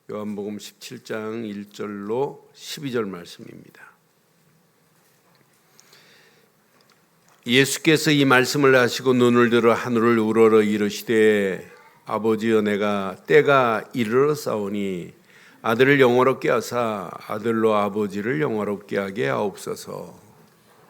요한복음 17장 1절로 12절 말씀입니다. 예수께서 이 말씀을 하시고 눈을 들어 하늘을 우러러 이르시되 아버지여 내가 때가 이르렀사오니 아들을 영화롭게 하사 아들로 아버지를 영화롭게 하게 하옵소서.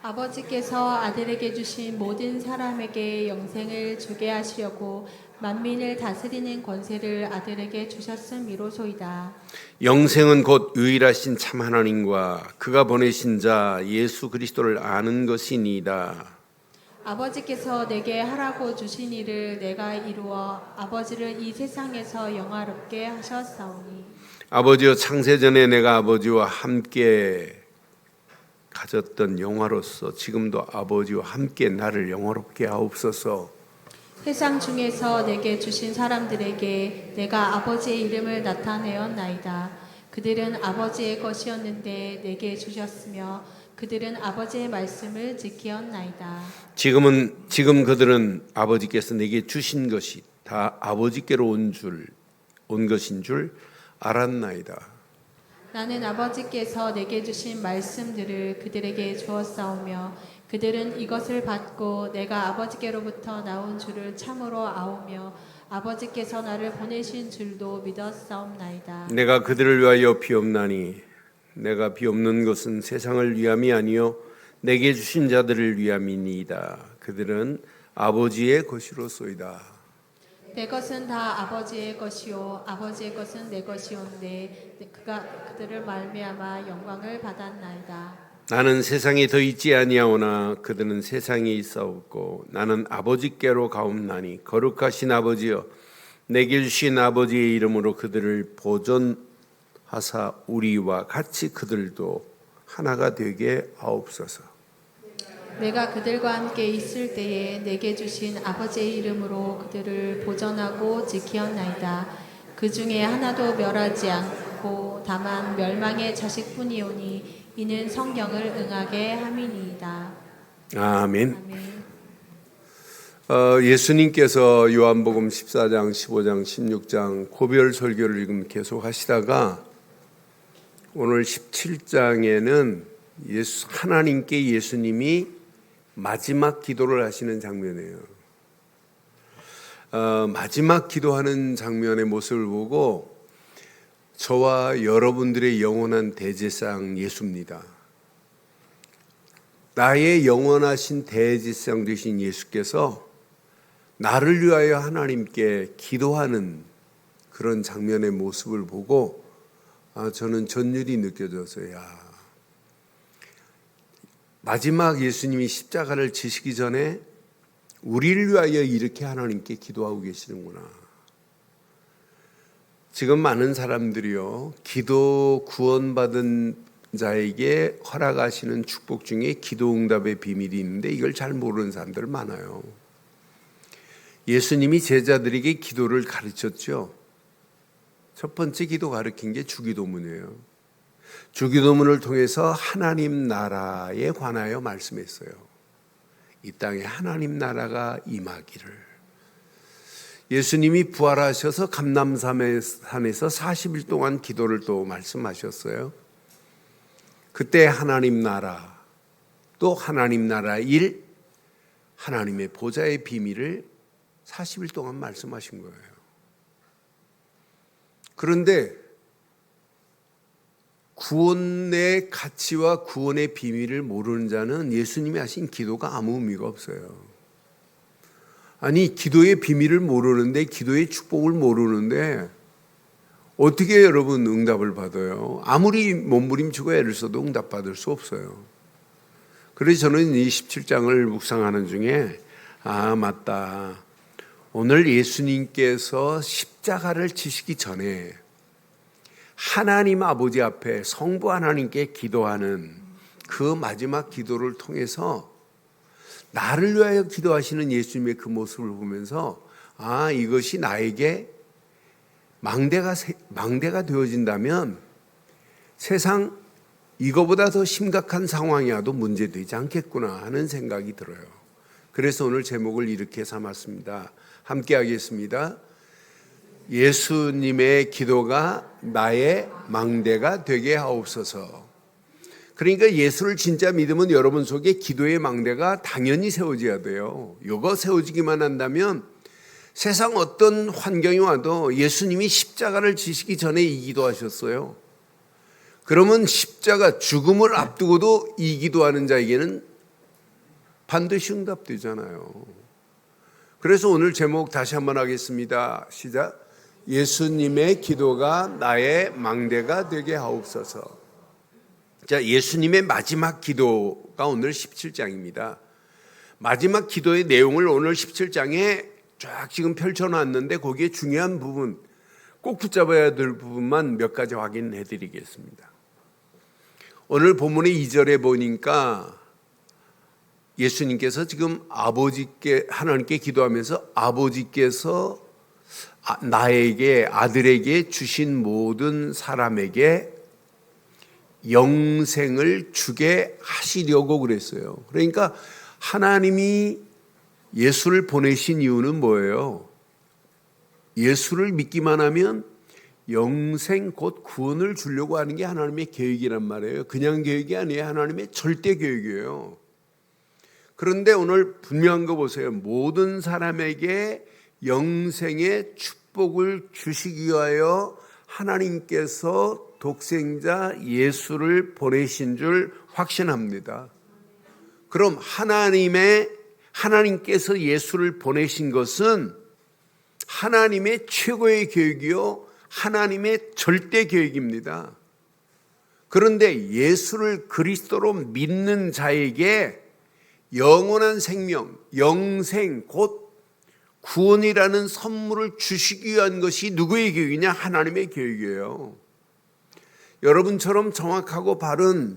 아버지께서 아들에게 주신 모든 사람에게 영생을 주게 하시려고 만민을 다스리는 권세를 아들에게 주셨음이로소이다. 영생은 곧 유일하신 참 하나님과 그가 보내신 자 예수 그리스도를 아는 것이니이다. 아버지께서 내게 하라고 주신 일을 내가 이루어 아버지를 이 세상에서 영화롭게 하셨사오니 아버지여 창세전에 내가 아버지와 함께 가졌던 영화로서 지금도 아버지와 함께 나를 영화롭게 하옵소서. 세상 중에서 내게 주신 사람들에게 내가 아버지의 이름을 나타내었나이다. 그들은 아버지의 것이었는데 내게 주셨으며 그들은 아버지의 말씀을 지키었나이다. 지금 그들은 아버지께서 내게 주신 것이 다 아버지께로 온 것인 줄 알았나이다. 나는 아버지께서 내게 주신 말씀들을 그들에게 주었사오며 그들은 이것을 받고 내가 아버지께로부터 나온 줄을 참으로 아오며 아버지께서 나를 보내신 줄도 믿었사옵나이다. 내가 그들을 위하여 비옵나니 내가 비옵는 것은 세상을 위함이 아니요 내게 주신 자들을 위함이니이다. 그들은 아버지의 것이로소이다. 내 것은 다 아버지의 것이요 아버지의 것은 내 것이온데 그가 그들을 말미암아 영광을 받았나이다. 나는 세상에 더 있지 아니하오나 그들은 세상에 있사옵고 나는 아버지께로 가옵나니 거룩하신 아버지여 내게 주신 아버지의 이름으로 그들을 보존하사 우리와 같이 그들도 하나가 되게 하옵소서. 내가 그들과 함께 있을 때에 내게 주신 아버지의 이름으로 그들을 보전하고 지키었나이다. 그 중에 하나도 멸하지 않고 다만 멸망의 자식뿐이오니 이는 성경을 응하게 함이니이다. 아멘. 아멘. 예수님께서 요한복음 14장, 15장, 16장 고별 설교를 지금 계속 하시다가 오늘 17장에는 하나님께 예수님이 마지막 기도를 하시는 장면이에요. 마지막 기도하는 장면의 모습을 보고 저와 여러분들의 영원한 대제사장 예수입니다. 나의 영원하신 대제사장 되신 예수께서 나를 위하여 하나님께 기도하는 그런 장면의 모습을 보고 저는 전율이 느껴졌어요. 마지막 예수님이 십자가를 지시기 전에 우리를 위하여 이렇게 하나님께 기도하고 계시는구나. 지금 많은 사람들이요, 기도 구원받은 자에게 허락하시는 축복 중에 기도 응답의 비밀이 있는데 이걸 잘 모르는 사람들 많아요. 예수님이 제자들에게 기도를 가르쳤죠. 첫 번째 기도 가르친 게 주기도문이에요. 주기도문을 통해서 하나님 나라에 관하여 말씀했어요. 이 땅에 하나님 나라가 임하기를. 예수님이 부활하셔서 감람산에서 40일 동안 기도를 또 말씀하셨어요. 그때 하나님 나라, 또 하나님 나라 일, 하나님의 보좌의 비밀을 40일 동안 말씀하신 거예요. 그런데 구원의 가치와 구원의 비밀을 모르는 자는 예수님이 하신 기도가 아무 의미가 없어요. 아니, 기도의 비밀을 모르는데, 기도의 축복을 모르는데 어떻게 여러분 응답을 받아요? 아무리 몸부림치고 애를 써도 응답받을 수 없어요. 그래서 저는 이 17장을 묵상하는 중에 맞다. 오늘 예수님께서 십자가를 지시기 전에 하나님 아버지 앞에 성부 하나님께 기도하는 그 마지막 기도를 통해서 나를 위하여 기도하시는 예수님의 그 모습을 보면서 이것이 나에게 망대가 되어진다면 세상 이거보다 더 심각한 상황이라도 문제되지 않겠구나 하는 생각이 들어요. 그래서 오늘 제목을 이렇게 삼았습니다. 함께 하겠습니다. 예수님의 기도가 나의 망대가 되게 하옵소서. 그러니까 예수를 진짜 믿으면 여러분 속에 기도의 망대가 당연히 세워져야 돼요. 이거 세워지기만 한다면 세상 어떤 환경이 와도 예수님이 십자가를 지시기 전에 이 기도하셨어요. 그러면 십자가 죽음을 앞두고도 이 기도하는 자에게는 반드시 응답되잖아요. 그래서 오늘 제목 다시 한번 하겠습니다. 시작. 예수님의 기도가 나의 망대가 되게 하옵소서. 자, 예수님의 마지막 기도가 오늘 17장입니다. 마지막 기도의 내용을 오늘 17장에 쫙 지금 펼쳐놨는데 거기에 중요한 부분, 꼭 붙잡아야 될 부분만 몇 가지 확인해 드리겠습니다. 오늘 본문의 2절에 보니까 예수님께서 지금 하나님께 기도하면서 아버지께서 나에게, 아들에게 주신 모든 사람에게 영생을 주게 하시려고 그랬어요. 그러니까 하나님이 예수를 보내신 이유는 뭐예요? 예수를 믿기만 하면 영생 곧 구원을 주려고 하는 게 하나님의 계획이란 말이에요. 그냥 계획이 아니에요. 하나님의 절대 계획이에요. 그런데 오늘 분명한 거 보세요. 모든 사람에게 영생의 축복을 주시기 위하여 하나님께서 독생자 예수를 보내신 줄 확신합니다. 그럼 하나님께서 예수를 보내신 것은 하나님의 최고의 계획이요, 하나님의 절대 계획입니다. 그런데 예수를 그리스도로 믿는 자에게 영원한 생명, 영생, 곧 구원이라는 선물을 주시기 위한 것이 누구의 계획이냐? 하나님의 계획이에요. 여러분처럼 정확하고 바른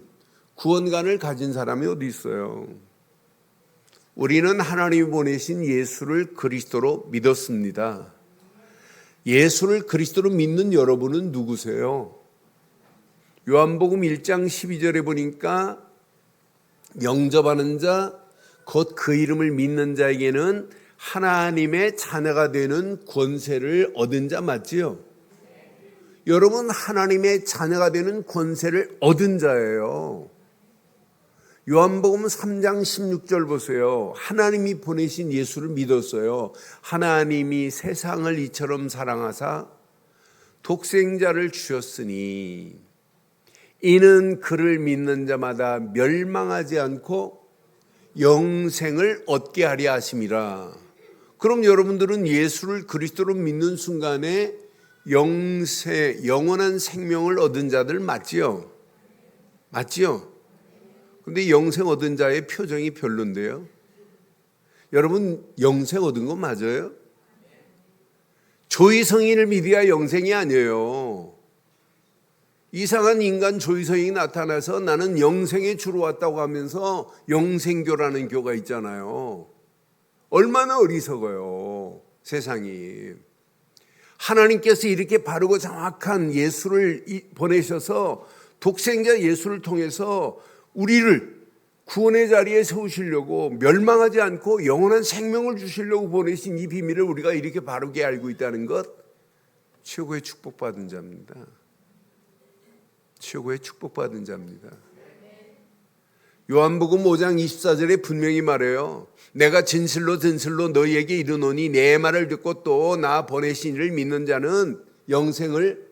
구원관을 가진 사람이 어디 있어요? 우리는 하나님이 보내신 예수를 그리스도로 믿었습니다. 예수를 그리스도로 믿는 여러분은 누구세요? 요한복음 1장 12절에 보니까 영접하는 자, 곧 그 이름을 믿는 자에게는 하나님의 자녀가 되는 권세를 얻은 자 맞지요? 여러분 하나님의 자녀가 되는 권세를 얻은 자예요. 요한복음 3장 16절 보세요. 하나님이 보내신 예수를 믿었어요. 하나님이 세상을 이처럼 사랑하사 독생자를 주셨으니 이는 그를 믿는 자마다 멸망하지 않고 영생을 얻게 하려 하심이라. 그럼 여러분들은 예수를 그리스도로 믿는 순간에 영원한 생명을 얻은 자들 맞지요? 맞지요? 근데 영생 얻은 자의 표정이 별론데요. 여러분 영생 얻은 거 맞아요? 조이성인을 믿어야 영생이 아니에요. 이상한 인간 조이성이 나타나서 나는 영생의 주로 왔다고 하면서 영생교라는 교가 있잖아요. 얼마나 어리석어요, 세상이. 하나님께서 이렇게 바르고 정확한 예수를 보내셔서 독생자 예수를 통해서 우리를 구원의 자리에 세우시려고 멸망하지 않고 영원한 생명을 주시려고 보내신 이 비밀을 우리가 이렇게 바르게 알고 있다는 것, 최고의 축복받은 자입니다. 최고의 축복받은 자입니다. 요한복음 5장 24절에 분명히 말해요. 내가 진실로 너희에게 이르노니 내 말을 듣고 또 나 보내신 이를 믿는 자는 영생을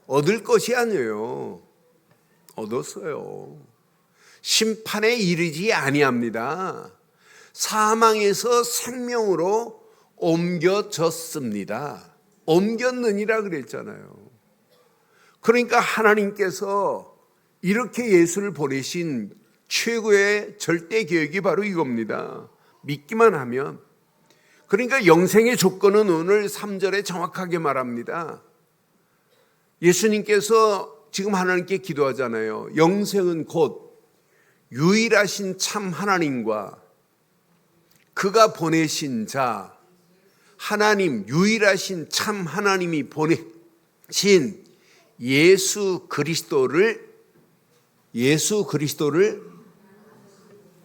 얻을 것이 아니에요. 얻었어요. 심판에 이르지 아니합니다. 사망에서 생명으로 옮겨졌습니다. 옮겼느니라 그랬잖아요. 그러니까 하나님께서 이렇게 예수를 보내신 최고의 절대 계획이 바로 이겁니다. 믿기만 하면. 그러니까 영생의 조건은 오늘 3절에 정확하게 말합니다. 예수님께서 지금 하나님께 기도하잖아요. 영생은 곧 유일하신 참 하나님과 그가 보내신 자, 하나님, 유일하신 참 하나님이 보내신 예수 그리스도를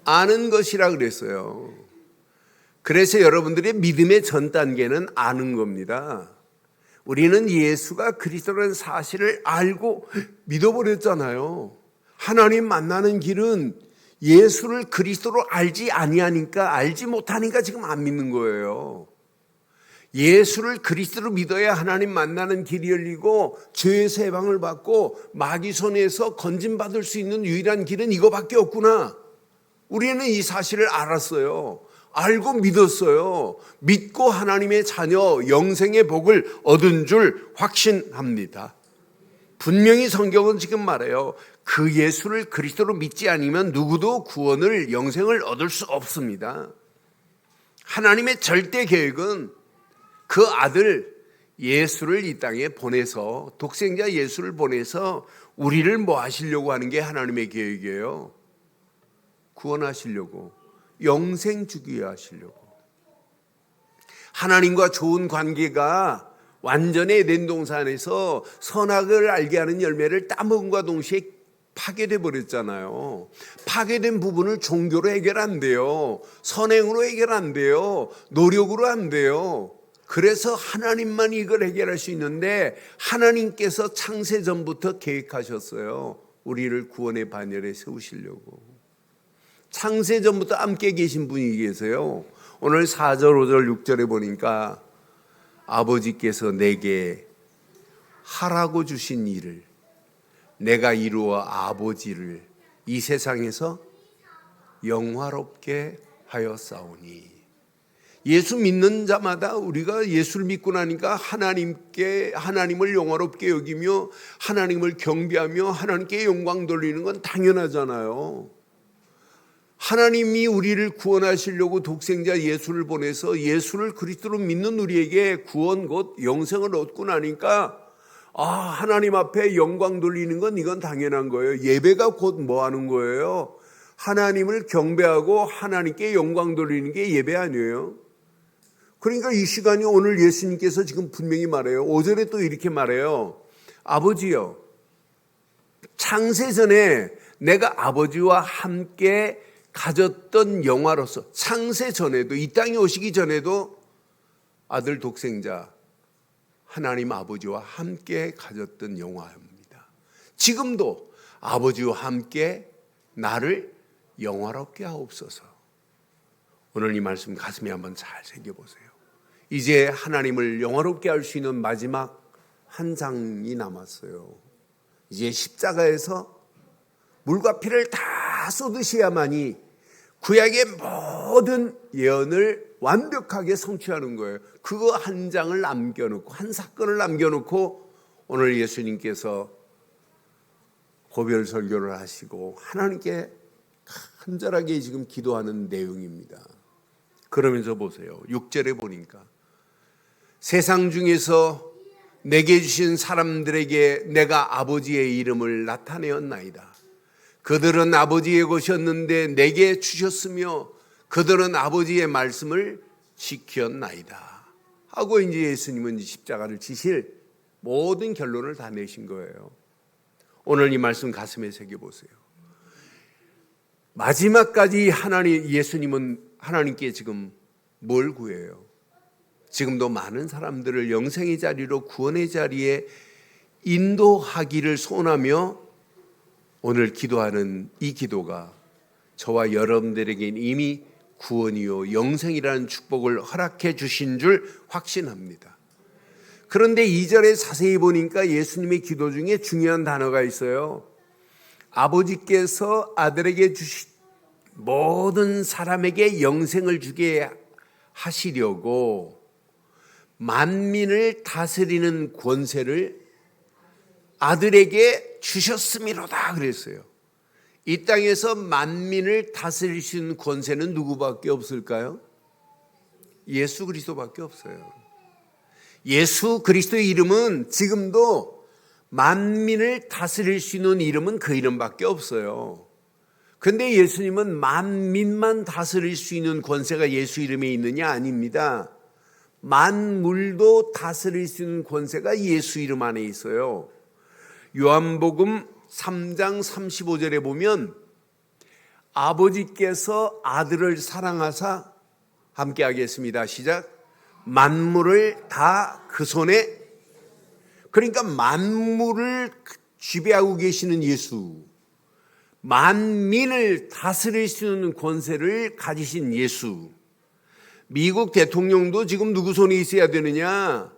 아는 것이라 그랬어요. 그래서 여러분들의 믿음의 전 단계는 아는 겁니다. 우리는 예수가 그리스도라는 사실을 알고 믿어버렸잖아요. 하나님 만나는 길은 예수를 그리스도로 알지 아니하니까, 알지 못하니까 지금 안 믿는 거예요. 예수를 그리스도로 믿어야 하나님 만나는 길이 열리고 죄에서 해방을 받고 마귀 손에서 건짐받을 수 있는 유일한 길은 이거밖에 없구나. 우리는 이 사실을 알았어요. 알고 믿었어요. 믿고 하나님의 자녀 영생의 복을 얻은 줄 확신합니다. 분명히 성경은 지금 말해요. 그 예수를 그리스도로 믿지 않으면 누구도 구원을, 영생을 얻을 수 없습니다. 하나님의 절대 계획은 그 아들 예수를 이 땅에 보내서, 독생자 예수를 보내서 우리를 뭐 하시려고 하는 게 하나님의 계획이에요? 구원하시려고, 영생 주기 하시려고. 하나님과 좋은 관계가 완전히 에덴 동산에서 선악을 알게 하는 열매를 따먹음과 동시에 파괴돼 버렸잖아요. 파괴된 부분을 종교로 해결 안 돼요. 선행으로 해결 안 돼요. 노력으로 안 돼요. 그래서 하나님만 이걸 해결할 수 있는데, 하나님께서 창세전부터 계획하셨어요. 우리를 구원의 반열에 세우시려고. 창세전부터 함께 계신 분이 계세요. 오늘 4절, 5절, 6절에 보니까 아버지께서 내게 하라고 주신 일을 내가 이루어 아버지를 이 세상에서 영화롭게 하였사오니. 예수 믿는 자마다 우리가 예수를 믿고 나니까 하나님을 영화롭게 여기며 하나님을 경배하며 하나님께 영광 돌리는 건 당연하잖아요. 하나님이 우리를 구원하시려고 독생자 예수를 보내서 예수를 그리스도로 믿는 우리에게 구원 곧 영생을 얻고 나니까 하나님 앞에 영광 돌리는 건 이건 당연한 거예요. 예배가 곧 뭐 하는 거예요? 하나님을 경배하고 하나님께 영광 돌리는 게 예배 아니에요? 그러니까 이 시간이 오늘 예수님께서 지금 분명히 말해요. 5절에 또 이렇게 말해요. 아버지요, 창세전에 내가 아버지와 함께 가졌던 영화로서, 창세전에도, 이 땅에 오시기 전에도 아들 독생자 하나님 아버지와 함께 가졌던 영화입니다. 지금도 아버지와 함께 나를 영화롭게 하옵소서. 오늘 이 말씀 가슴에 한번 잘 새겨보세요. 이제 하나님을 영화롭게 할 수 있는 마지막 한 장이 남았어요. 이제 십자가에서 물과 피를 다 쏟으셔야만이 구약의 모든 예언을 완벽하게 성취하는 거예요. 그거 한 장을 남겨놓고, 한 사건을 남겨놓고 오늘 예수님께서 고별 설교를 하시고 하나님께 간절하게 지금 기도하는 내용입니다. 그러면서 보세요. 6절에 보니까 세상 중에서 내게 주신 사람들에게 내가 아버지의 이름을 나타내었나이다. 그들은 아버지의 것이었는데 내게 주셨으며 그들은 아버지의 말씀을 지켰나이다 하고 이제 예수님은 십자가를 지실 모든 결론을 다 내신 거예요. 오늘 이 말씀 가슴에 새겨보세요. 마지막까지 예수님은 하나님께 지금 뭘 구해요? 지금도 많은 사람들을 영생의 자리로, 구원의 자리에 인도하기를 소원하며 오늘 기도하는 이 기도가 저와 여러분들에게는 이미 구원이요 영생이라는 축복을 허락해 주신 줄 확신합니다. 그런데 2절에 자세히 보니까 예수님의 기도 중에 중요한 단어가 있어요. 아버지께서 아들에게 주신 모든 사람에게 영생을 주게 하시려고 만민을 다스리는 권세를 아들에게 주셨음이로다 그랬어요. 이 땅에서 만민을 다스릴 수 있는 권세는 누구밖에 없을까요? 예수 그리스도밖에 없어요. 예수 그리스도의 이름은 지금도 만민을 다스릴 수 있는 이름은 그 이름밖에 없어요. 그런데 예수님은 만민만 다스릴 수 있는 권세가 예수 이름에 있느냐? 아닙니다. 만물도 다스릴 수 있는 권세가 예수 이름 안에 있어요. 요한복음 3장 35절에 보면 아버지께서 아들을 사랑하사 함께 하겠습니다. 시작. 만물을 다 그 손에 그러니까 만물을 지배하고 계시는 예수, 만민을 다스릴 수 있는 권세를 가지신 예수. 미국 대통령도 지금 누구 손에 있어야 되느냐?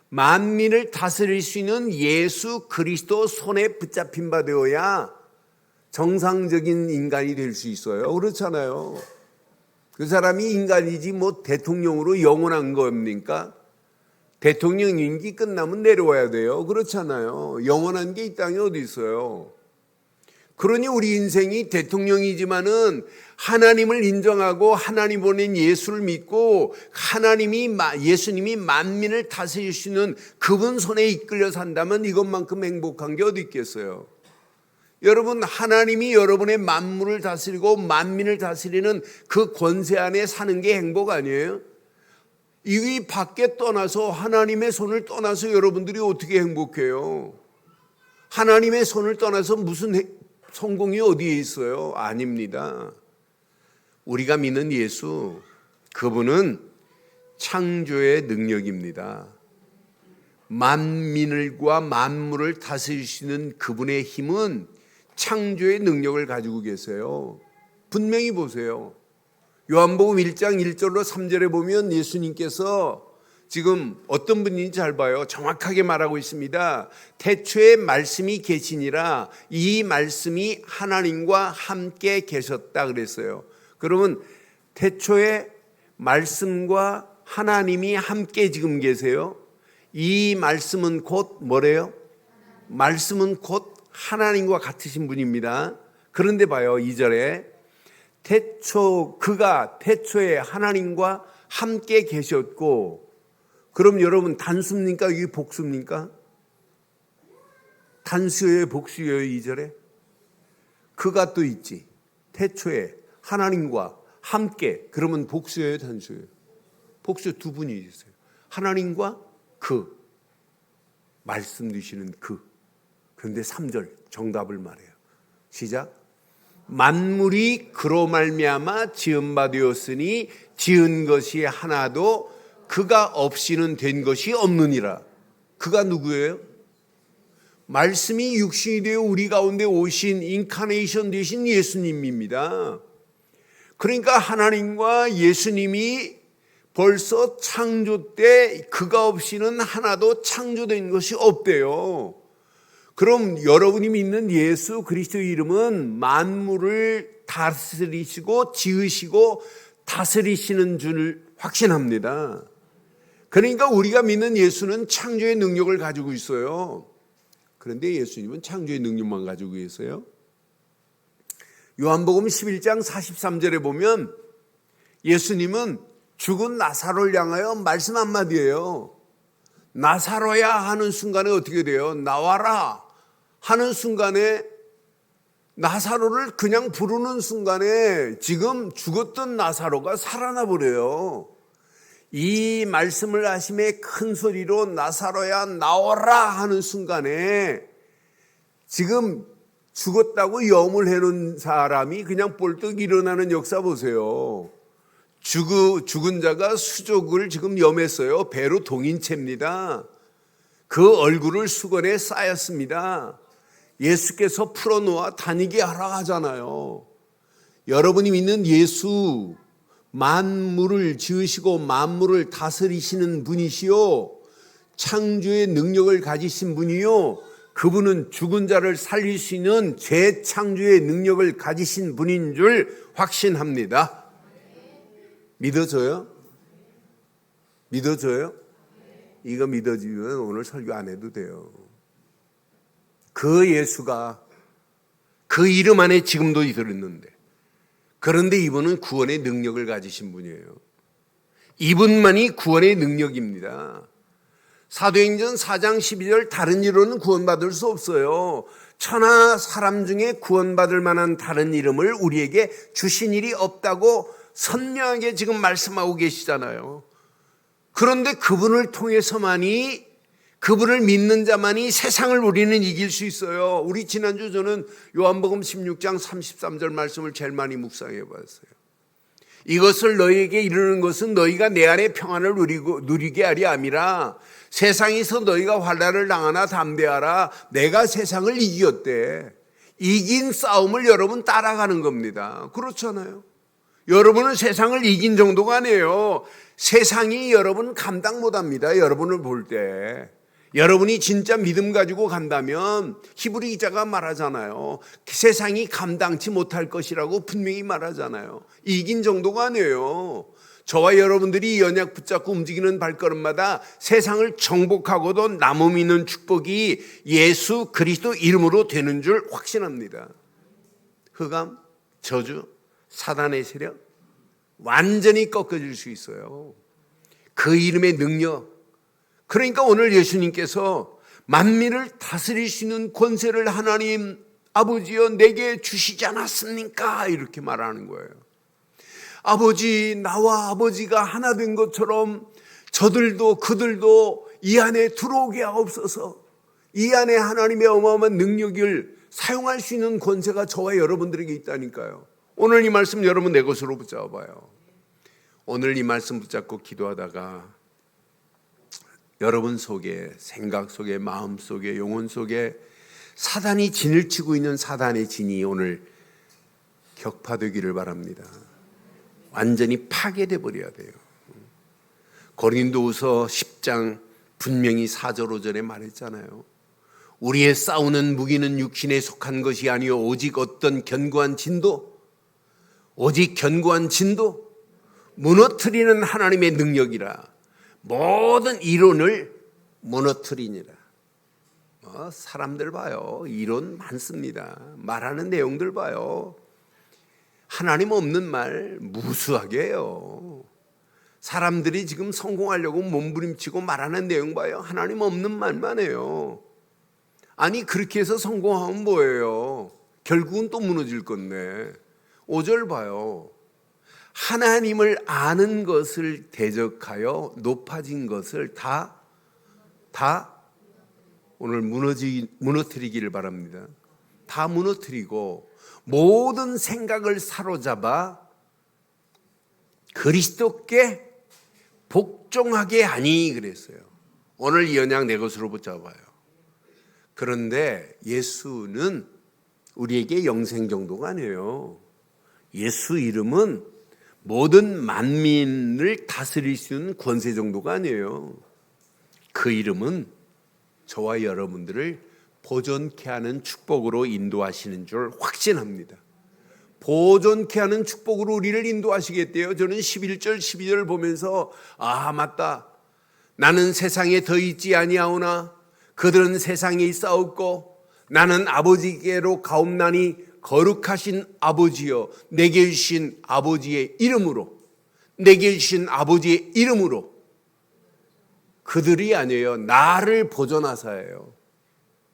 만민을 다스릴 수 있는 예수 그리스도 손에 붙잡힌 바 되어야 정상적인 인간이 될 수 있어요. 그렇잖아요. 그 사람이 인간이지 뭐 대통령으로 영원한 겁니까? 대통령 임기 끝나면 내려와야 돼요. 그렇잖아요. 영원한 게 이 땅에 어디 있어요. 그러니 우리 인생이 대통령이지만은 하나님을 인정하고 하나님 보낸 예수를 믿고 예수님이 만민을 다스리시는 그분 손에 이끌려 산다면 이것만큼 행복한 게 어디 있겠어요. 여러분, 하나님이 여러분의 만물을 다스리고 만민을 다스리는 그 권세 안에 사는 게 행복 아니에요? 이 밖에 떠나서 하나님의 손을 떠나서 여러분들이 어떻게 행복해요? 하나님의 손을 떠나서 무슨 성공이 어디에 있어요? 아닙니다. 우리가 믿는 예수, 그분은 창조의 능력입니다. 만민을과 만물을 다스리시는 그분의 힘은 창조의 능력을 가지고 계세요. 분명히 보세요. 요한복음 1장 1절로 3절에 보면 예수님께서 지금 어떤 분인지 잘 봐요. 정확하게 말하고 있습니다. 태초에 말씀이 계시니라 이 말씀이 하나님과 함께 계셨다 그랬어요. 그러면 태초에 말씀과 하나님이 함께 지금 계세요. 이 말씀은 곧 뭐래요? 말씀은 곧 하나님과 같으신 분입니다. 그런데 봐요. 2절에 그가 태초에 하나님과 함께 계셨고, 그럼 여러분 단수입니까? 이게 복수입니까? 단수예요, 복수예요? 2절에 그가 또 있지. 태초에 하나님과 함께, 그러면 복수예요, 단수예요? 복수 두 분이 있어요. 하나님과 그 말씀 주시는 그. 그런데 3절 정답을 말해요. 시작. 만물이 그로 말미암아 지은 바 되었으니 지은 것이 하나도 그가 없이는 된 것이 없느니라. 그가 누구예요? 말씀이 육신이 되어 우리 가운데 오신 인카네이션 되신 예수님입니다. 그러니까 하나님과 예수님이 벌써 창조 때 그가 없이는 하나도 창조된 것이 없대요. 그럼 여러분이 믿는 예수 그리스도의 이름은 만물을 다스리시고 지으시고 다스리시는 줄 확신합니다. 그러니까 우리가 믿는 예수는 창조의 능력을 가지고 있어요. 그런데 예수님은 창조의 능력만 가지고 계세요. 요한복음 11장 43절에 보면 예수님은 죽은 나사로를 향하여 말씀 한마디예요. 나사로야 하는 순간에 어떻게 돼요? 나와라 하는 순간에, 나사로를 그냥 부르는 순간에 지금 죽었던 나사로가 살아나 버려요. 이 말씀을 하심에 큰 소리로 나사로야 나오라 하는 순간에 지금 죽었다고 염을 해놓은 사람이 그냥 볼떡 일어나는 역사 보세요. 죽은 자가 수족을 지금 염했어요. 배로 동인채입니다. 그 얼굴을 수건에 쌓였습니다. 예수께서 풀어놓아 다니게 하라 하잖아요. 여러분이 믿는 예수, 만물을 지으시고 만물을 다스리시는 분이시요, 창조의 능력을 가지신 분이요, 그분은 죽은 자를 살릴 수 있는 재창조의 능력을 가지신 분인 줄 확신합니다. 믿어져요? 믿어져요? 이거 믿어지면 오늘 설교 안 해도 돼요. 그 예수가 그 이름 안에 지금도 들었는데, 그런데 이분은 구원의 능력을 가지신 분이에요. 이분만이 구원의 능력입니다. 사도행전 4장 12절 다른 이로는 구원받을 수 없어요. 천하 사람 중에 구원받을 만한 다른 이름을 우리에게 주신 일이 없다고 선명하게 지금 말씀하고 계시잖아요. 그런데 그분을 통해서만이, 그분을 믿는 자만이 세상을 우리는 이길 수 있어요. 우리 지난주 저는 요한복음 16장 33절 말씀을 제일 많이 묵상해 봤어요. 이것을 너희에게 이르는 것은 너희가 내 안에 평안을 누리게 하리 함이라. 세상에서 너희가 환난을 당하나 담대하라. 내가 세상을 이겼대. 이긴 싸움을 여러분 따라가는 겁니다. 그렇잖아요. 여러분은 세상을 이긴 정도가 아니에요. 세상이 여러분 감당 못합니다. 여러분을 볼 때. 여러분이 진짜 믿음 가지고 간다면 히브리 기자가 말하잖아요. 세상이 감당치 못할 것이라고 분명히 말하잖아요. 이긴 정도가 아니에요. 저와 여러분들이 이 언약 붙잡고 움직이는 발걸음마다 세상을 정복하고도 남음 있는 축복이 예수 그리스도 이름으로 되는 줄 확신합니다. 흑암, 저주, 사단의 세력 완전히 꺾어질 수 있어요. 그 이름의 능력. 그러니까 오늘 예수님께서 만민을 다스릴 수 있는 권세를 하나님 아버지여 내게 주시지 않았습니까? 이렇게 말하는 거예요. 아버지, 나와 아버지가 하나 된 것처럼 저들도 그들도 이 안에 들어오게 하옵소서. 이 안에 하나님의 어마어마한 능력을 사용할 수 있는 권세가 저와 여러분들에게 있다니까요. 오늘 이 말씀 여러분 내 것으로 붙잡아봐요. 오늘 이 말씀 붙잡고 기도하다가 여러분 속에, 생각 속에, 마음 속에, 영혼 속에 사단이 진을 치고 있는 사단의 진이 오늘 격파되기를 바랍니다. 완전히 파괴돼 버려야 돼요. 고린도후서 10장 분명히 4절 5절에 말했잖아요. 우리의 싸우는 무기는 육신에 속한 것이 아니요 오직 어떤 견고한 진도, 오직 견고한 진도, 무너뜨리는 하나님의 능력이라. 모든 이론을 무너뜨리니라. 사람들 봐요. 이론 많습니다. 말하는 내용들 봐요. 하나님 없는 말 무수하게 해요. 사람들이 지금 성공하려고 몸부림치고 말하는 내용 봐요. 하나님 없는 말만 해요. 아니 그렇게 해서 성공하면 뭐예요? 결국은 또 무너질 건데. 5절 봐요. 하나님을 아는 것을 대적하여 높아진 것을 다 오늘 무너뜨리기를 바랍니다. 다 무너뜨리고 모든 생각을 사로잡아 그리스도께 복종하게 하니 그랬어요. 오늘 이 언약 내 것으로 붙잡아요. 그런데 예수는 우리에게 영생 정도가 아니에요. 예수 이름은 모든 만민을 다스릴 수 있는 권세 정도가 아니에요. 그 이름은 저와 여러분들을 보존케 하는 축복으로 인도하시는 줄 확신합니다. 보존케 하는 축복으로 우리를 인도하시겠대요. 저는 11절 12절 보면서 맞다. 나는 세상에 더 있지 아니하오나 그들은 세상에 있사옵고 나는 아버지께로 가옵나니 거룩하신 아버지여 내게 주신 아버지의 이름으로, 내게 주신 아버지의 이름으로. 그들이 아니에요. 나를 보존하사예요.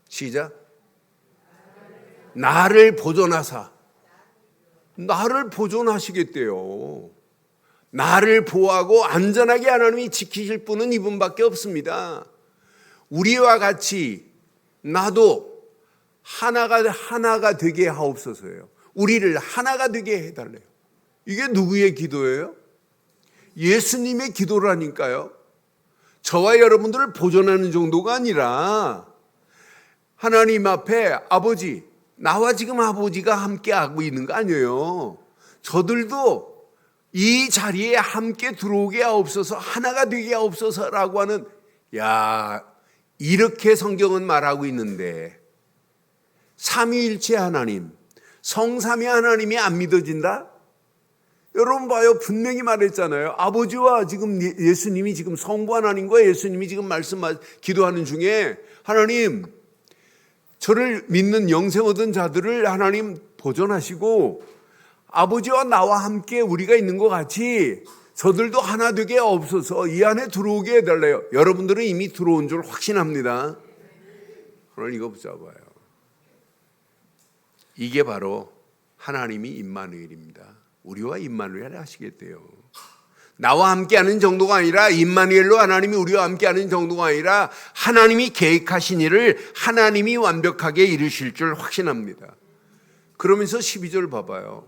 시작. 나를 보존하사. 나를 보존하시겠대요. 나를 보호하고 안전하게 하나님이 지키실 분은 이분밖에 없습니다. 우리와 같이 나도 하나가 되게 하옵소서예요. 우리를 하나가 되게 해달래요. 이게 누구의 기도예요? 예수님의 기도라니까요. 저와 여러분들을 보존하는 정도가 아니라 하나님 앞에 아버지, 나와 지금 아버지가 함께 하고 있는 거 아니에요. 저들도 이 자리에 함께 들어오게 하옵소서, 하나가 되게 하옵소서라고 하는, 이렇게 성경은 말하고 있는데 삼위일체 하나님, 성삼위 하나님이 안 믿어진다? 여러분 봐요. 분명히 말했잖아요. 아버지와 지금 예수님이 지금 성부 하나님과 예수님이 지금 기도하는 중에 하나님, 저를 믿는 영생 얻은 자들을 하나님 보존하시고 아버지와 나와 함께 우리가 있는 것 같이 저들도 하나 되게 없어서 이 안에 들어오게 해달래요. 여러분들은 이미 들어온 줄 확신합니다. 오늘 이거 붙잡아요. 이게 바로 하나님이 임마누엘입니다. 우리와 임마누엘 하시겠대요. 나와 함께하는 정도가 아니라 임마누엘로 하나님이 우리와 함께하는 정도가 아니라 하나님이 계획하신 일을 하나님이 완벽하게 이루실 줄 확신합니다. 그러면서 12절 봐봐요.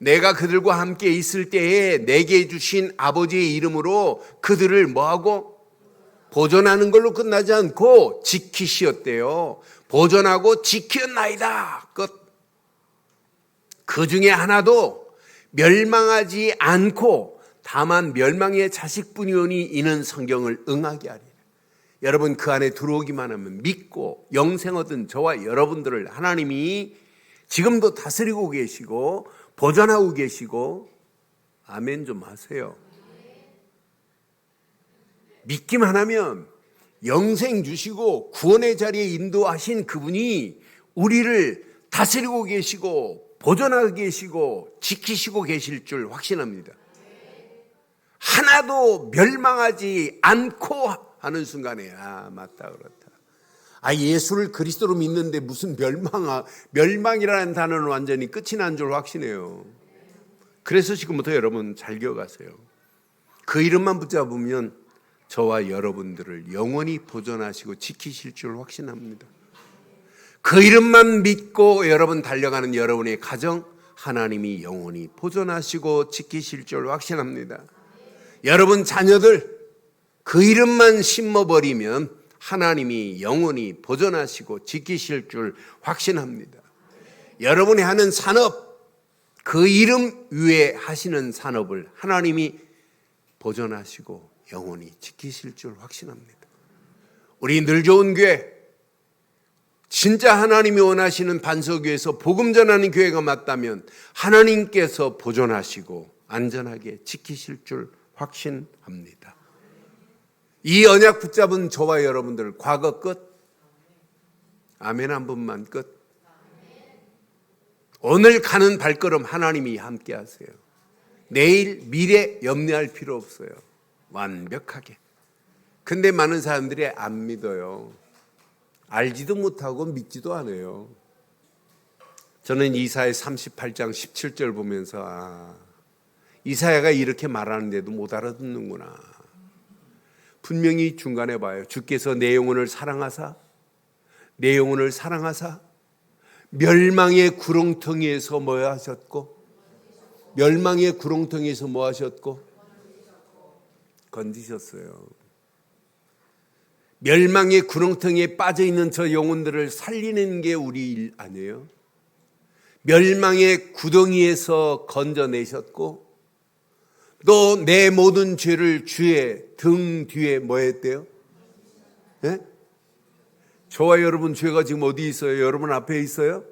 내가 그들과 함께 있을 때에 내게 주신 아버지의 이름으로 그들을 뭐하고? 보존하는 걸로 끝나지 않고 지키시었대요. 보존하고 지키었나이다. 끝. 그 중에 하나도 멸망하지 않고 다만 멸망의 자식뿐이오니 이는 성경을 응하게 하리라. 여러분 그 안에 들어오기만 하면 믿고 영생 얻은 저와 여러분들을 하나님이 지금도 다스리고 계시고 보존하고 계시고, 아멘 좀 하세요. 믿기만 하면 영생 주시고 구원의 자리에 인도하신 그분이 우리를 다스리고 계시고 보존하고 계시고 지키시고 계실 줄 확신합니다. 하나도 멸망하지 않고 하는 순간에 맞다 그렇다. 예수를 그리스도로 믿는데 무슨 멸망이라는 단어는 완전히 끝이 난 줄 확신해요. 그래서 지금부터 여러분 잘 기억하세요. 그 이름만 붙잡으면 저와 여러분들을 영원히 보존하시고 지키실 줄 확신합니다. 그 이름만 믿고 여러분 달려가는 여러분의 가정 하나님이 영원히 보존하시고 지키실 줄 확신합니다. 여러분 자녀들 그 이름만 심어버리면 하나님이 영원히 보존하시고 지키실 줄 확신합니다. 여러분이 하는 산업, 그 이름 위에 하시는 산업을 하나님이 보존하시고 영원히 지키실 줄 확신합니다. 우리 늘 좋은 교회, 진짜 하나님이 원하시는 반석위에서 복음 전하는 교회가 맞다면 하나님께서 보존하시고 안전하게 지키실 줄 확신합니다. 이 언약 붙잡은 저와 여러분들 과거 끝, 아멘 한 번만 끝. 오늘 가는 발걸음 하나님이 함께 하세요. 내일 미래 염려할 필요 없어요. 완벽하게. 근데 많은 사람들이 안 믿어요. 알지도 못하고 믿지도 않아요. 저는 이사야 38장 17절 보면서 이사야가 이렇게 말하는데도 못 알아듣는구나. 분명히 중간에 봐요. 주께서 내 영혼을 사랑하사 멸망의 구렁텅이에서 뭐 하셨고, 멸망의 구렁텅이에서 뭐 하셨고, 건지셨어요. 멸망의 구렁텅이에 빠져있는 저 영혼들을 살리는 게 우리 일 아니에요? 멸망의 구덩이에서 건져내셨고, 또 내 모든 죄를 주의 등 뒤에 뭐 했대요? 네? 저와 여러분 죄가 지금 어디 있어요? 여러분 앞에 있어요?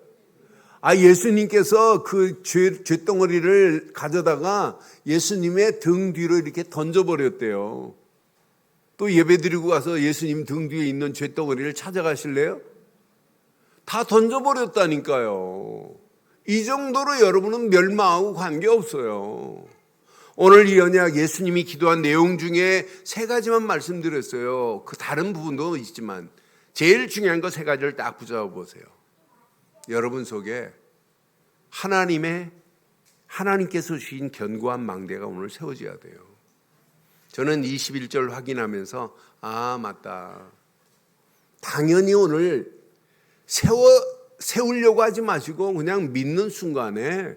예수님께서 그 죄덩어리를 가져다가 예수님의 등 뒤로 이렇게 던져버렸대요. 또 예배드리고 가서 예수님 등 뒤에 있는 죄덩어리를 찾아가실래요? 다 던져버렸다니까요. 이 정도로 여러분은 멸망하고 관계없어요. 오늘 이 언약 예수님이 기도한 내용 중에 3가지만 말씀드렸어요. 그 다른 부분도 있지만 제일 중요한 거 3가지를 딱 붙잡아 보세요. 여러분 속에 하나님께서 주신 견고한 망대가 오늘 세워져야 돼요. 저는 21절 확인하면서 맞다. 당연히 오늘 세우려고 하지 마시고 그냥 믿는 순간에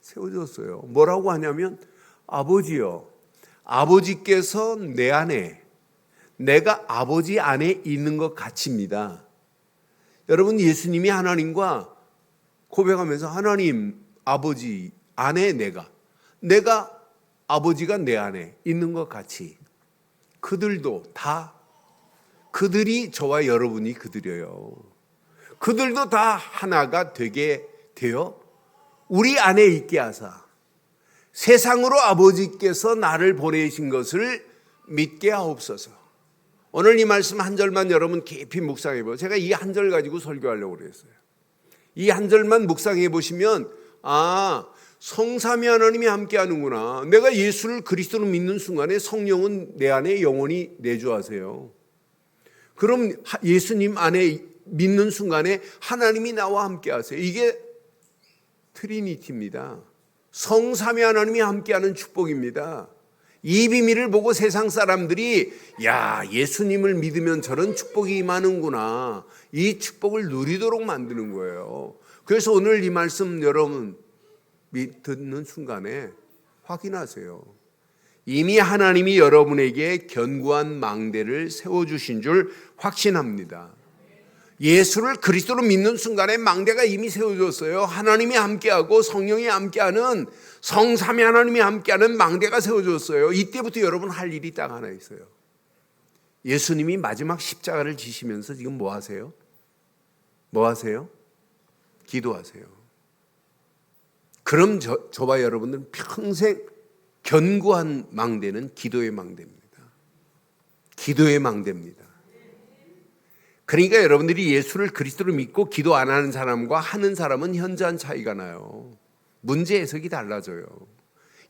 세워졌어요. 뭐라고 하냐면 아버지요, 아버지께서 내 안에, 내가 아버지 안에 있는 것 같습니다. 여러분 예수님이 하나님과 고백하면서 하나님 아버지 안에 내가 아버지가 내 안에 있는 것 같이 그들도 다, 그들이 저와 여러분이 그들이에요. 그들도 다 하나가 되게 되어 우리 안에 있게 하사 세상으로 아버지께서 나를 보내신 것을 믿게 하옵소서. 오늘 이 말씀 한 절만 여러분 깊이 묵상해 보세요. 제가 이 한 절 가지고 설교하려고 그랬어요. 이 한 절만 묵상해 보시면 성삼위 하나님이 함께 하는구나. 내가 예수를 그리스도로 믿는 순간에 성령은 내 안에 영원히 내주하세요. 그럼 예수님 안에 믿는 순간에 하나님이 나와 함께 하세요. 이게 트리니티입니다. 성삼위 하나님이 함께하는 축복입니다. 이 비밀을 보고 세상 사람들이 예수님을 믿으면 저런 축복이 임하는구나, 이 축복을 누리도록 만드는 거예요. 그래서 오늘 이 말씀 여러분 듣는 순간에 확인하세요. 이미 하나님이 여러분에게 견고한 망대를 세워주신 줄 확신합니다. 예수를 그리스도로 믿는 순간에 망대가 이미 세워졌어요. 하나님이 함께하고 성령이 함께하는, 성삼위 하나님이 함께하는 망대가 세워졌어요. 이때부터 여러분 할 일이 딱 하나 있어요. 예수님이 마지막 십자가를 지시면서 지금 뭐 하세요? 뭐 하세요? 기도하세요. 그럼 저와 여러분들은 평생 견고한 망대는 기도의 망대입니다. 기도의 망대입니다. 그러니까 여러분들이 예수를 그리스도로 믿고 기도 안 하는 사람과 하는 사람은 현저한 차이가 나요. 문제 해석이 달라져요.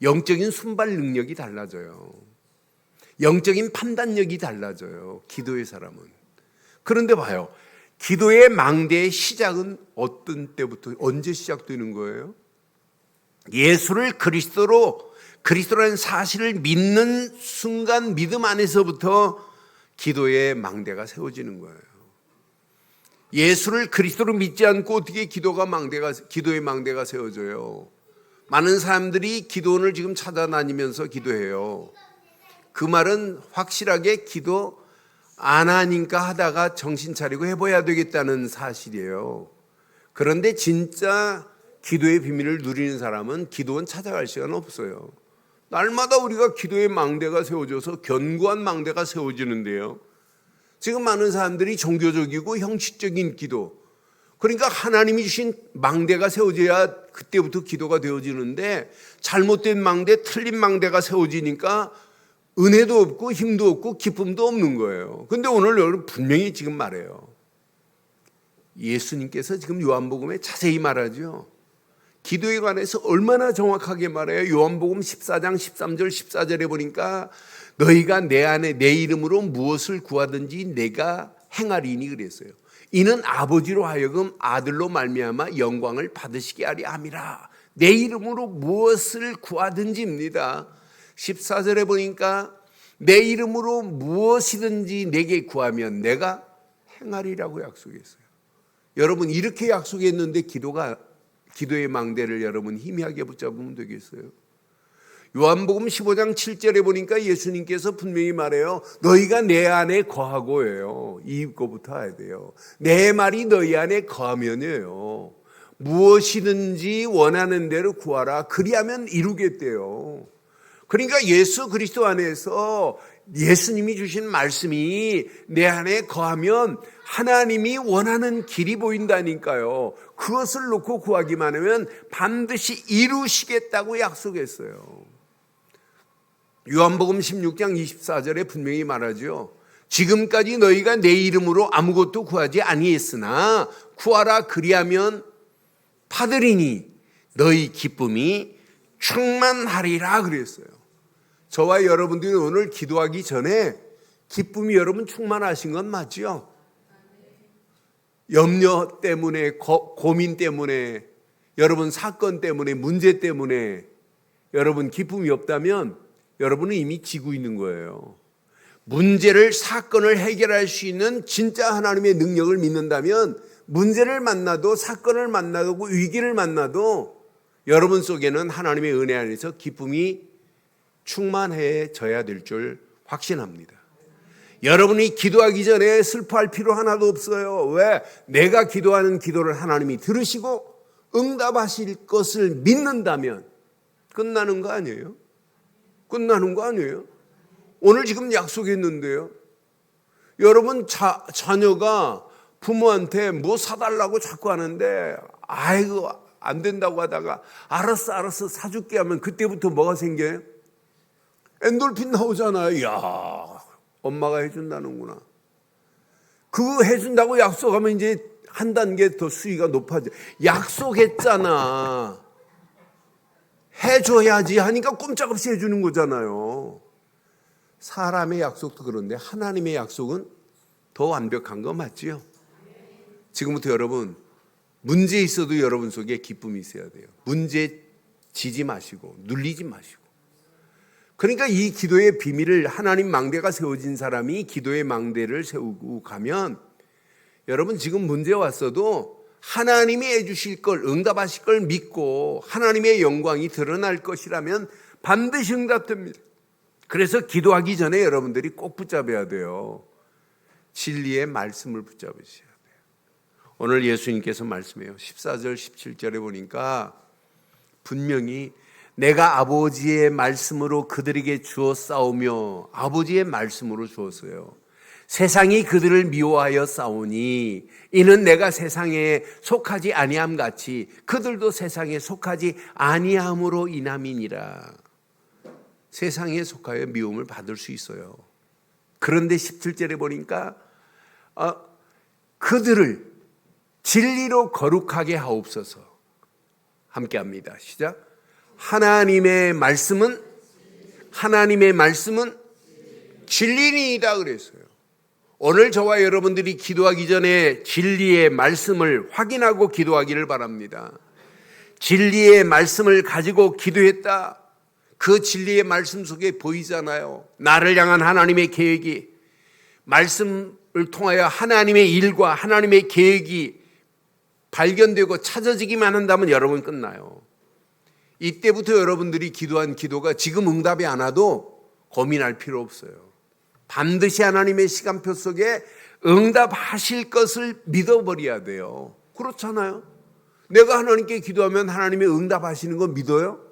영적인 순발 능력이 달라져요. 영적인 판단력이 달라져요. 기도의 사람은. 그런데 봐요. 기도의 망대의 시작은 어떤 때부터, 언제 시작되는 거예요? 예수를 그리스도라는 사실을 믿는 순간 믿음 안에서부터 기도의 망대가 세워지는 거예요. 예수를 그리스도로 믿지 않고 어떻게 기도의 망대가 세워져요? 많은 사람들이 기도원을 지금 찾아다니면서 기도해요. 그 말은 확실하게 기도 안 하니까 하다가 정신 차리고 해봐야 되겠다는 사실이에요. 그런데 진짜 기도의 비밀을 누리는 사람은 기도원 찾아갈 시간 없어요. 날마다 우리가 기도의 망대가 세워져서 견고한 망대가 세워지는데요. 지금 많은 사람들이 종교적이고 형식적인 기도, 그러니까 하나님이 주신 망대가 세워져야 그때부터 기도가 되어지는데 잘못된 망대, 틀린 망대가 세워지니까 은혜도 없고 힘도 없고 기쁨도 없는 거예요. 그런데 오늘 여러분 분명히 지금 말해요. 예수님께서 지금 요한복음에 자세히 말하죠. 기도에 관해서 얼마나 정확하게 말해요. 요한복음 14장 13절 14절에 보니까 너희가 내 안에 내 이름으로 무엇을 구하든지 내가 행하리니 그랬어요. 이는 아버지로 하여금 아들로 말미암아 영광을 받으시게 하리 함이라. 내 이름으로 무엇을 구하든지입니다. 14절에 보니까 내 이름으로 무엇이든지 내게 구하면 내가 행하리라고 약속했어요. 여러분 이렇게 약속했는데 기도의 망대를 여러분 희미하게 붙잡으면 되겠어요? 요한복음 15장 7절에 보니까 예수님께서 분명히 말해요. 너희가 내 안에 거하고예요. 이거부터 해야 돼요. 내 말이 너희 안에 거하면요. 무엇이든지 원하는 대로 구하라. 그리하면 이루겠대요. 그러니까 예수 그리스도 안에서 예수님이 주신 말씀이 내 안에 거하면 하나님이 원하는 길이 보인다니까요. 그것을 놓고 구하기만 하면 반드시 이루시겠다고 약속했어요. 요한복음 16장 24절에 분명히 말하죠. 지금까지 너희가 내 이름으로 아무것도 구하지 아니했으나 구하라 그리하면 받으리니 너희 기쁨이 충만하리라 그랬어요. 저와 여러분들이 오늘 기도하기 전에 기쁨이 여러분 충만하신 건 맞죠? 염려 때문에, 고민 때문에, 여러분 사건 때문에, 문제 때문에 여러분 기쁨이 없다면 여러분은 이미 지고 있는 거예요. 문제를, 사건을 해결할 수 있는 진짜 하나님의 능력을 믿는다면 문제를 만나도, 사건을 만나도, 위기를 만나도 여러분 속에는 하나님의 은혜 안에서 기쁨이 충만해져야 될 줄 확신합니다. 여러분이 기도하기 전에 슬퍼할 필요 하나도 없어요. 왜? 내가 기도하는 기도를 하나님이 들으시고 응답하실 것을 믿는다면 끝나는 거 아니에요? 끝나는 거 아니에요? 오늘 지금 약속했는데요. 여러분 자녀가 부모한테 뭐 사달라고 자꾸 하는데 아이고 안 된다고 하다가 알았어 사줄게 하면 그때부터 뭐가 생겨요? 엔돌핀 나오잖아요. 이야, 엄마가 해준다는구나. 그거 해준다고 약속하면 이제 한 단계 더 수위가 높아져. 약속했잖아. 해줘야지 하니까 꼼짝없이 해주는 거잖아요. 사람의 약속도 그런데 하나님의 약속은 더 완벽한 거 맞지요? 지금부터 여러분 문제 있어도 여러분 속에 기쁨이 있어야 돼요. 문제 지지 마시고 눌리지 마시고. 그러니까 이 기도의 비밀을, 하나님 망대가 세워진 사람이 기도의 망대를 세우고 가면 여러분 지금 문제 왔어도 하나님이 해주실 걸, 응답하실 걸 믿고 하나님의 영광이 드러날 것이라면 반드시 응답됩니다. 그래서 기도하기 전에 여러분들이 꼭 붙잡아야 돼요. 진리의 말씀을 붙잡으셔야 돼요. 오늘 예수님께서 말씀해요. 14절 17절에 보니까 분명히 내가 아버지의 말씀으로 그들에게 주었사오며, 아버지의 말씀으로 주었어요. 세상이 그들을 미워하여 싸우니 이는 내가 세상에 속하지 아니함 같이 그들도 세상에 속하지 아니함으로 인함이니라. 세상에 속하여 미움을 받을 수 있어요. 그런데 17절에 보니까 그들을 진리로 거룩하게 하옵소서. 함께 합니다. 시작. 하나님의 말씀은 진리니이다 그랬어요. 오늘 저와 여러분들이 기도하기 전에 진리의 말씀을 확인하고 기도하기를 바랍니다. 진리의 말씀을 가지고 기도했다. 그 진리의 말씀 속에 보이잖아요. 나를 향한 하나님의 계획이, 말씀을 통하여 하나님의 일과 하나님의 계획이 발견되고 찾아지기만 한다면 여러분 끝나요. 이때부터 여러분들이 기도한 기도가 지금 응답이 안 와도 고민할 필요 없어요. 반드시 하나님의 시간표 속에 응답하실 것을 믿어버려야 돼요. 그렇잖아요. 내가 하나님께 기도하면 하나님이 응답하시는 거 믿어요?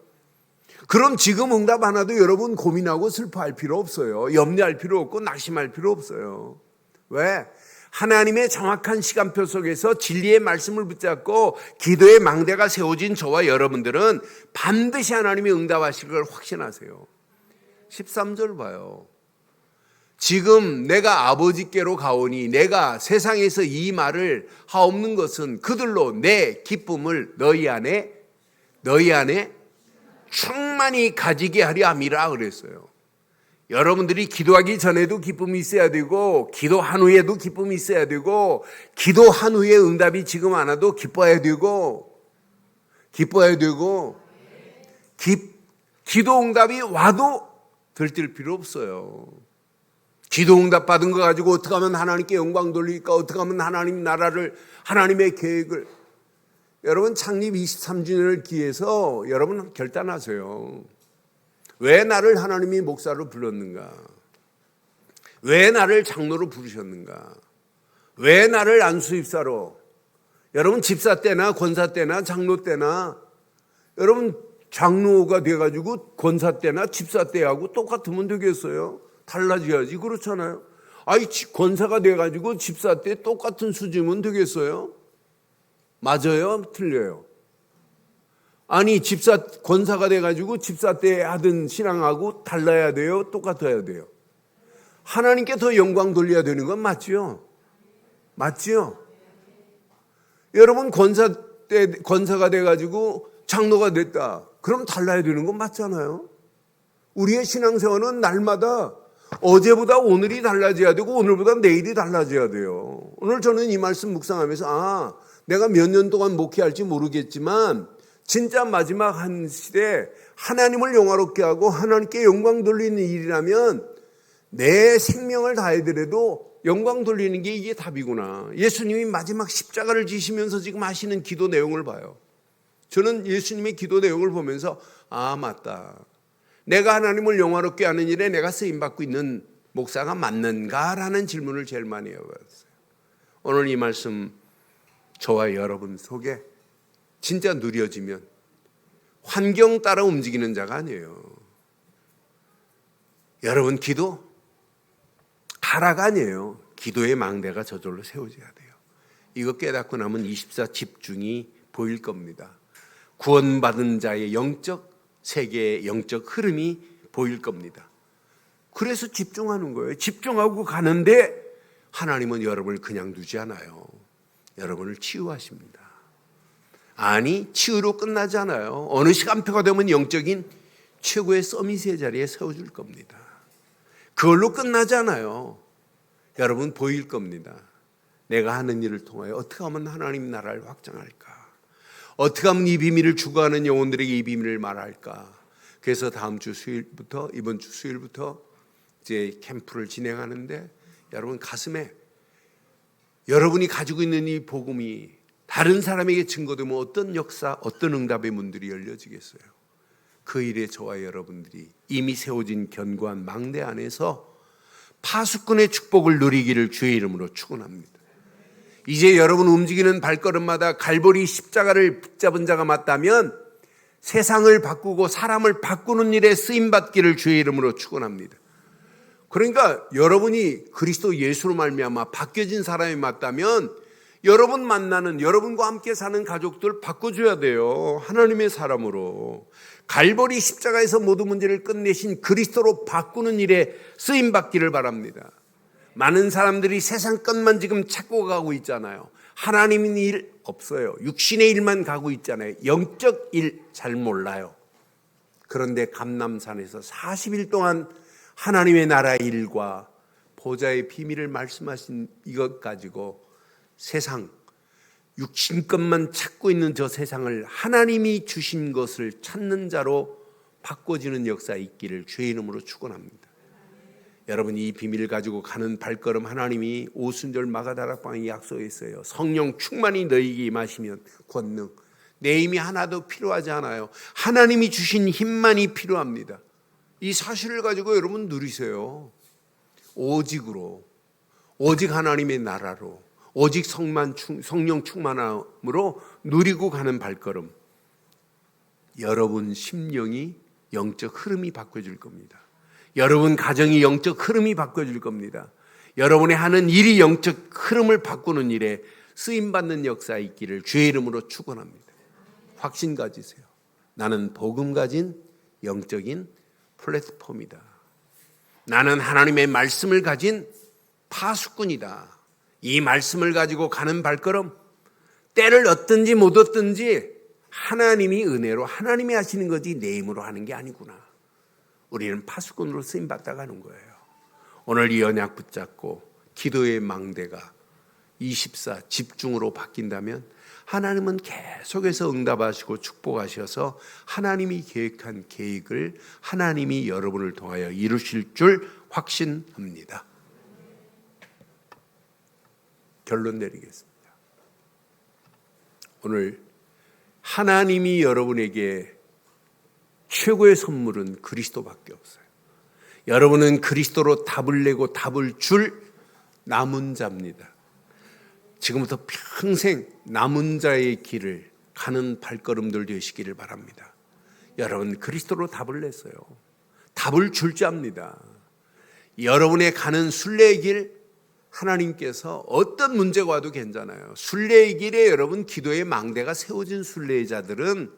그럼 지금 응답 안 와도 여러분 고민하고 슬퍼할 필요 없어요. 염려할 필요 없고 낙심할 필요 없어요. 왜? 하나님의 정확한 시간표 속에서 진리의 말씀을 붙잡고 기도의 망대가 세워진 저와 여러분들은 반드시 하나님이 응답하실 걸 확신하세요. 13절 봐요. 지금 내가 아버지께로 가오니 내가 세상에서 이 말을 하옵는 것은 그들로 내 기쁨을 너희 안에 충만히 가지게 하려 함이라 그랬어요. 여러분들이 기도하기 전에도 기쁨이 있어야 되고 기도한 후에도 기쁨이 있어야 되고 기도한 후에 응답이 지금 안 와도 기뻐야 되고 기도 응답이 와도 들뜰 필요 없어요. 기도 응답 받은 거 가지고 어떻게 하면 하나님께 영광 돌릴까, 어떻게 하면 하나님 나라를, 하나님의 계획을, 여러분 창립 23주년을 기해서 여러분 결단하세요. 왜 나를 하나님이 목사로 불렀는가? 왜 나를 장로로 부르셨는가? 왜 나를 안수집사로? 여러분 집사 때나 권사 때나 장로 때나 여러분 장로가 돼가지고 권사 때나 집사 때하고 똑같으면 되겠어요? 달라져야지. 그렇잖아요. 아이 권사가 돼가지고 집사 때 똑같은 수준이면 되겠어요? 맞아요? 틀려요? 아니 권사가 돼가지고 집사 때 하던 신앙하고 달라야 돼요? 똑같아야 돼요? 하나님께 더 영광 돌려야 되는 건 맞죠? 맞죠? 여러분 권사가 돼가지고 장로가 됐다. 그럼 달라야 되는 건 맞잖아요? 우리의 신앙생활은 날마다 어제보다 오늘이 달라져야 되고 오늘보다 내일이 달라져야 돼요. 오늘 저는 이 말씀 묵상하면서 내가 몇 년 동안 목회할지 모르겠지만 진짜 마지막 한 시대 하나님을 영화롭게 하고 하나님께 영광 돌리는 일이라면 내 생명을 다해더라도 영광 돌리는 게 이게 답이구나. 예수님이 마지막 십자가를 지시면서 지금 하시는 기도 내용을 봐요. 저는 예수님의 기도 내용을 보면서 맞다. 내가 하나님을 영화롭게 하는 일에 내가 쓰임받고 있는 목사가 맞는가라는 질문을 제일 많이 해봤어요. 오늘 이 말씀 저와 여러분 속에 진짜 누려지면 환경 따라 움직이는 자가 아니에요. 여러분 기도 하라가 아니에요. 기도의 망대가 저절로 세워져야 돼요. 이거 깨닫고 나면 24 집중이 보일 겁니다. 구원받은 자의 영적 세계의 영적 흐름이 보일 겁니다. 그래서 집중하는 거예요. 집중하고 가는데 하나님은 여러분을 그냥 두지 않아요. 여러분을 치유하십니다. 아니 치유로 끝나지 않아요. 어느 시간표가 되면 영적인 최고의 서밋의 자리에 세워줄 겁니다. 그걸로 끝나지 않아요. 여러분 보일 겁니다. 내가 하는 일을 통하여 어떻게 하면 하나님 나라를 확장할까? 어떻게 하면 이 비밀을 추구하는 영혼들에게 이 비밀을 말할까? 그래서 이번 주 수요일부터 이제 캠프를 진행하는데 여러분 가슴에 여러분이 가지고 있는 이 복음이 다른 사람에게 증거되면 어떤 역사, 어떤 응답의 문들이 열려지겠어요. 그 일에 저와 여러분들이 이미 세워진 견고한 망대 안에서 파수꾼의 축복을 누리기를 주의 이름으로 축원합니다. 이제 여러분 움직이는 발걸음마다 갈보리 십자가를 붙잡은 자가 맞다면 세상을 바꾸고 사람을 바꾸는 일에 쓰임받기를 주의 이름으로 축원합니다. 그러니까 여러분이 그리스도 예수로 말미암아 바뀌어진 사람이 맞다면 여러분 만나는, 여러분과 함께 사는 가족들 바꿔줘야 돼요. 하나님의 사람으로. 갈보리 십자가에서 모든 문제를 끝내신 그리스도로 바꾸는 일에 쓰임받기를 바랍니다. 많은 사람들이 세상 것만 지금 찾고 가고 있잖아요. 하나님의 일 없어요. 육신의 일만 가고 있잖아요. 영적 일 잘 몰라요. 그런데 감람산에서 40일 동안 하나님의 나라 일과 보좌의 비밀을 말씀하신 이것 가지고 세상, 육신 것만 찾고 있는 저 세상을 하나님이 주신 것을 찾는 자로 바꿔지는 역사 있기를 주의 이름으로 축원합니다. 여러분이 이 비밀을 가지고 가는 발걸음 하나님이 오순절 마가다락방에 약속했어요. 성령 충만히 너희에게 임하시면 권능. 내 힘이 하나도 필요하지 않아요. 하나님이 주신 힘만이 필요합니다. 이 사실을 가지고 여러분 누리세요. 오직으로, 오직 하나님의 나라로, 오직 성령 충만함으로 누리고 가는 발걸음. 여러분 심령이 영적 흐름이 바꿔질 겁니다. 여러분 가정이 영적 흐름이 바꿔질 겁니다. 여러분의 하는 일이 영적 흐름을 바꾸는 일에 쓰임받는 역사 있기를 주의 이름으로 축원합니다. 확신 가지세요. 나는 복음 가진 영적인 플랫폼이다. 나는 하나님의 말씀을 가진 파수꾼이다. 이 말씀을 가지고 가는 발걸음, 때를 얻든지 못 얻든지 하나님이 은혜로 하나님이 하시는 거지 내 힘으로 하는 게 아니구나. 우리는 파수꾼으로 쓰임받다 가는 거예요. 오늘 이 언약 붙잡고 기도의 망대가 24 집중으로 바뀐다면 하나님은 계속해서 응답하시고 축복하셔서 하나님이 계획한 계획을 하나님이 여러분을 통하여 이루실 줄 확신합니다. 결론 내리겠습니다. 오늘 하나님이 여러분에게 최고의 선물은 그리스도밖에 없어요. 여러분은 그리스도로 답을 내고 답을 줄 남은 자입니다. 지금부터 평생 남은 자의 길을 가는 발걸음들 되시기를 바랍니다. 여러분 그리스도로 답을 냈어요. 답을 줄 자입니다. 여러분의 가는 순례의 길 하나님께서 어떤 문제가 와도 괜찮아요. 순례의 길에 여러분 기도의 망대가 세워진 순례자들은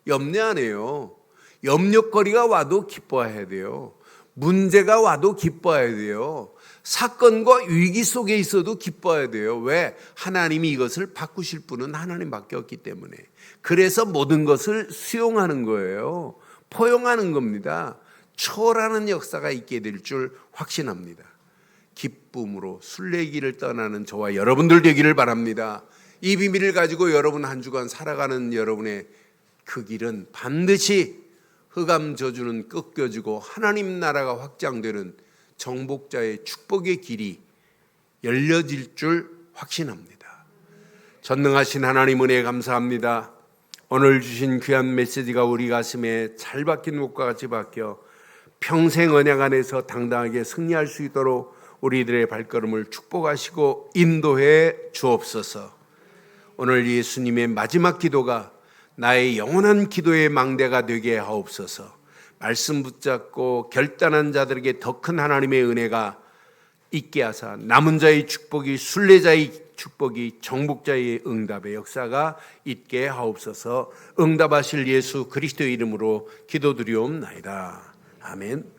염려 안 해요. 염려거리가 와도 기뻐해야 돼요. 문제가 와도 기뻐해야 돼요. 사건과 위기 속에 있어도 기뻐해야 돼요. 왜? 하나님이 이것을 바꾸실 분은 하나님밖에 없기 때문에. 그래서 모든 것을 수용하는 거예요. 포용하는 겁니다. 초월하는 역사가 있게 될 줄 확신합니다. 기쁨으로 순례길을 떠나는 저와 여러분들 되기를 바랍니다. 이 비밀을 가지고 여러분 한 주간 살아가는 여러분의 그 길은 반드시 흑암 저주는 꺾여지고 하나님 나라가 확장되는 정복자의 축복의 길이 열려질 줄 확신합니다. 전능하신 하나님 은혜 감사합니다. 오늘 주신 귀한 메시지가 우리 가슴에 잘 박힌 것과 같이 박혀 평생 언약 안에서 당당하게 승리할 수 있도록 우리들의 발걸음을 축복하시고 인도해 주옵소서. 오늘 예수님의 마지막 기도가 나의 영원한 기도의 망대가 되게 하옵소서. 말씀 붙잡고 결단한 자들에게 더 큰 하나님의 은혜가 있게 하사 남은 자의 축복이 순례자의 축복이 정복자의 응답의 역사가 있게 하옵소서. 응답하실 예수 그리스도의 이름으로 기도드리옵나이다. 아멘.